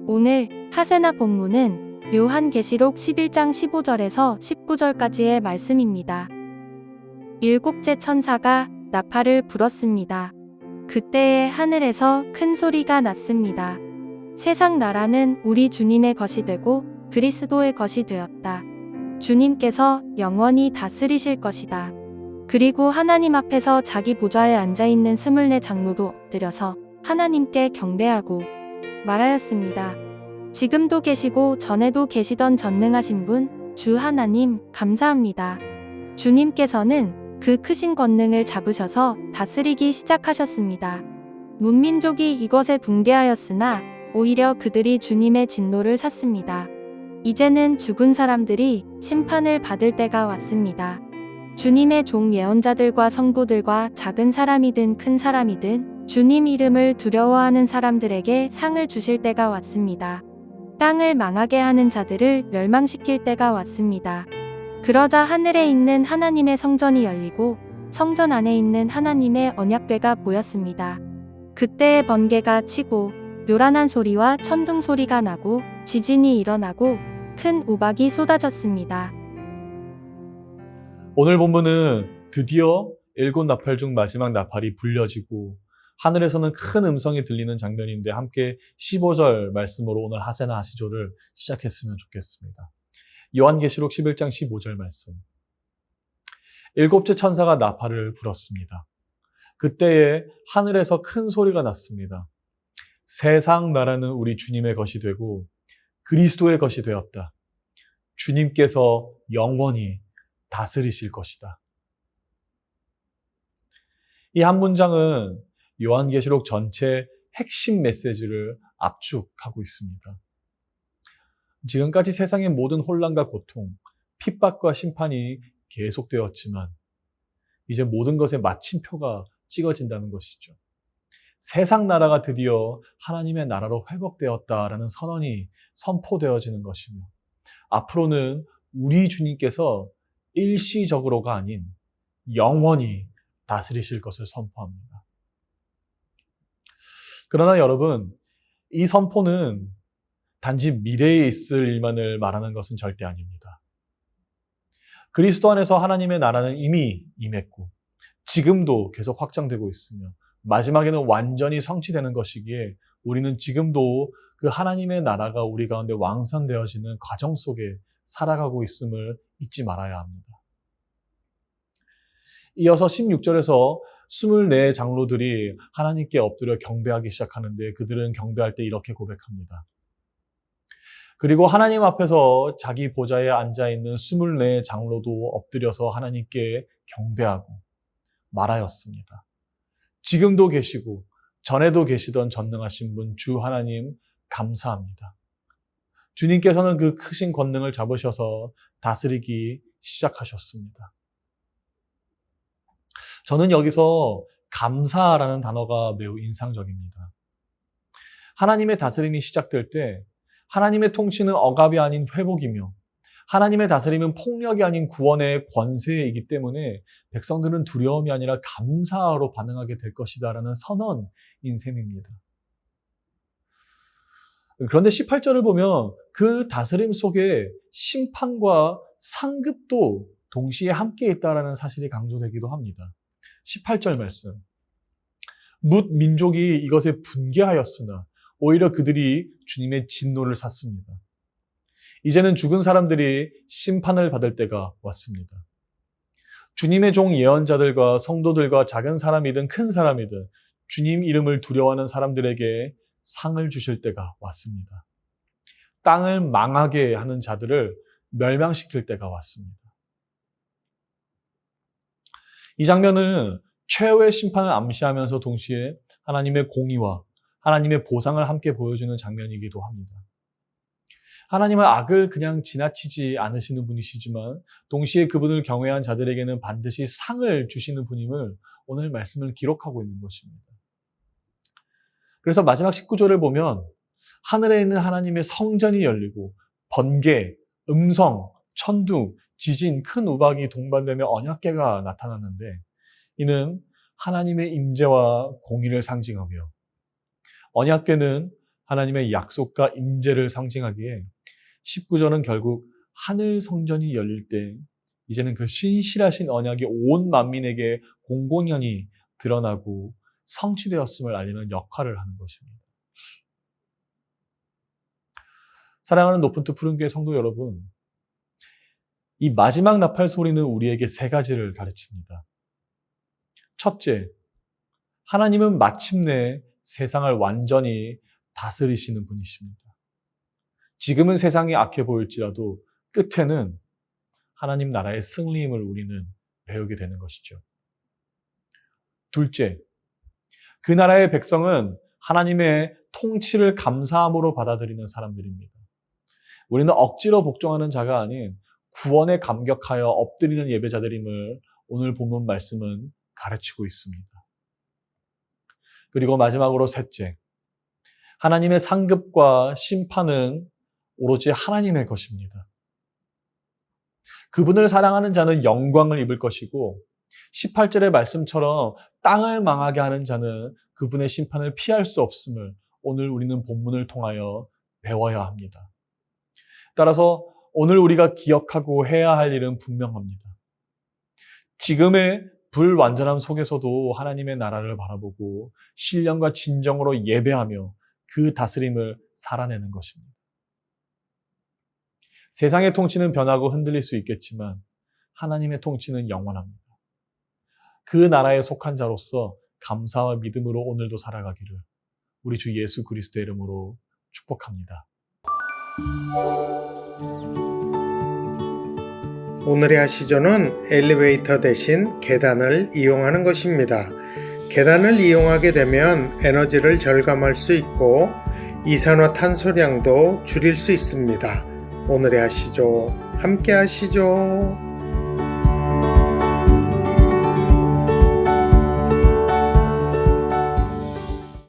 오늘 하세나 본문은 요한계시록 11장 15절에서 19절까지의 말씀입니다. 일곱째 천사가 나팔을 불었습니다. 그때에 하늘에서 큰 소리가 났습니다. 세상 나라는 우리 주님의 것이 되고 그리스도의 것이 되었다. 주님께서 영원히 다스리실 것이다. 그리고 하나님 앞에서 자기 보좌에 앉아있는 24 장로도 엎드려서 하나님께 경배하고 말하였습니다. 지금도 계시고 전에도 계시던 전능하신 분, 주 하나님, 감사합니다. 주님께서는 그 크신 권능을 잡으셔서 다스리기 시작하셨습니다. 문민족이 이것에 붕괴하였으나 오히려 그들이 주님의 진노를 샀습니다. 이제는 죽은 사람들이 심판을 받을 때가 왔습니다. 주님의 종 예언자들과 성도들과 작은 사람이든 큰 사람이든 주님 이름을 두려워하는 사람들에게 상을 주실 때가 왔습니다. 땅을 망하게 하는 자들을 멸망시킬 때가 왔습니다. 그러자 하늘에 있는 하나님의 성전이 열리고 성전 안에 있는 하나님의 언약궤가 보였습니다. 그때의 번개가 치고 요란한 소리와 천둥 소리가 나고 지진이 일어나고 큰 우박이 쏟아졌습니다. 오늘 본문은 드디어 일곱 나팔 중 마지막 나팔이 불려지고 하늘에서는 큰 음성이 들리는 장면인데 함께 15절 말씀으로 오늘 하세나 하시조를 시작했으면 좋겠습니다. 요한계시록 11장 15절 말씀. 일곱째 천사가 나팔을 불었습니다. 그때에 하늘에서 큰 소리가 났습니다. 세상 나라는 우리 주님의 것이 되고 그리스도의 것이 되었다. 주님께서 영원히 다스리실 것이다. 이 한 문장은 요한계시록 전체 핵심 메시지를 압축하고 있습니다. 지금까지 세상의 모든 혼란과 고통, 핍박과 심판이 계속되었지만 이제 모든 것의 마침표가 찍어진다는 것이죠. 세상 나라가 드디어 하나님의 나라로 회복되었다라는 선언이 선포되어지는 것이며 앞으로는 우리 주님께서 일시적으로가 아닌 영원히 다스리실 것을 선포합니다. 그러나 여러분, 이 선포는 단지 미래에 있을 일만을 말하는 것은 절대 아닙니다. 그리스도 안에서 하나님의 나라는 이미 임했고 지금도 계속 확장되고 있으며 마지막에는 완전히 성취되는 것이기에 우리는 지금도 그 하나님의 나라가 우리 가운데 왕성되어지는 과정 속에 살아가고 있음을 잊지 말아야 합니다. 이어서 16절에서 24 장로들이 하나님께 엎드려 경배하기 시작하는데 그들은 경배할 때 이렇게 고백합니다. 그리고 하나님 앞에서 자기 보좌에 앉아있는 24 장로도 엎드려서 하나님께 경배하고 말하였습니다. 지금도 계시고 전에도 계시던 전능하신 분 주 하나님 감사합니다. 주님께서는 그 크신 권능을 잡으셔서 다스리기 시작하셨습니다. 저는 여기서 감사라는 단어가 매우 인상적입니다. 하나님의 다스림이 시작될 때 하나님의 통치는 억압이 아닌 회복이며 하나님의 다스림은 폭력이 아닌 구원의 권세이기 때문에 백성들은 두려움이 아니라 감사로 반응하게 될 것이다라는 선언인 셈입니다. 그런데 18절을 보면 그 다스림 속에 심판과 상급도 동시에 함께 있다라는 사실이 강조되기도 합니다. 18절 말씀. 뭇 민족이 이것에 분개하였으나 오히려 그들이 주님의 진노를 샀습니다. 이제는 죽은 사람들이 심판을 받을 때가 왔습니다. 주님의 종 예언자들과 성도들과 작은 사람이든 큰 사람이든 주님 이름을 두려워하는 사람들에게 상을 주실 때가 왔습니다. 땅을 망하게 하는 자들을 멸망시킬 때가 왔습니다. 이 장면은 최후의 심판을 암시하면서 동시에 하나님의 공의와 하나님의 보상을 함께 보여주는 장면이기도 합니다. 하나님은 악을 그냥 지나치지 않으시는 분이시지만 동시에 그분을 경외한 자들에게는 반드시 상을 주시는 분임을 오늘 말씀을 기록하고 있는 것입니다. 그래서 마지막 19절을 보면 하늘에 있는 하나님의 성전이 열리고 번개, 음성, 천둥, 지진, 큰 우박이 동반되며 언약궤가 나타나는데 이는 하나님의 임재와 공의를 상징하며 언약궤는 하나님의 약속과 임재를 상징하기에 19절은 결국 하늘 성전이 열릴 때 이제는 그 신실하신 언약이 온 만민에게 공공연히 드러나고 성취되었음을 알리는 역할을 하는 것입니다. 사랑하는 높은트 푸른교회 성도 여러분, 이 마지막 나팔 소리는 우리에게 세 가지를 가르칩니다. 첫째, 하나님은 마침내 세상을 완전히 다스리시는 분이십니다. 지금은 세상이 악해 보일지라도 끝에는 하나님 나라의 승리임을 우리는 배우게 되는 것이죠. 둘째, 그 나라의 백성은 하나님의 통치를 감사함으로 받아들이는 사람들입니다. 우리는 억지로 복종하는 자가 아닌 구원에 감격하여 엎드리는 예배자들임을 오늘 본문 말씀은 가르치고 있습니다. 그리고 마지막으로 셋째, 하나님의 상급과 심판은 오로지 하나님의 것입니다. 그분을 사랑하는 자는 영광을 입을 것이고 18절의 말씀처럼 땅을 망하게 하는 자는 그분의 심판을 피할 수 없음을 오늘 우리는 본문을 통하여 배워야 합니다. 따라서 오늘 우리가 기억하고 해야 할 일은 분명합니다. 지금의 불완전함 속에서도 하나님의 나라를 바라보고 신령과 진정으로 예배하며 그 다스림을 살아내는 것입니다. 세상의 통치는 변하고 흔들릴 수 있겠지만 하나님의 통치는 영원합니다. 그 나라에 속한 자로서 감사와 믿음으로 오늘도 살아가기를 우리 주 예수 그리스도의 이름으로 축복합니다. 오늘의 하시조는 엘리베이터 대신 계단을 이용하는 것입니다. 계단을 이용하게 되면 에너지를 절감할 수 있고 이산화탄소량도 줄일 수 있습니다. 오늘의 하시조 함께 하시죠.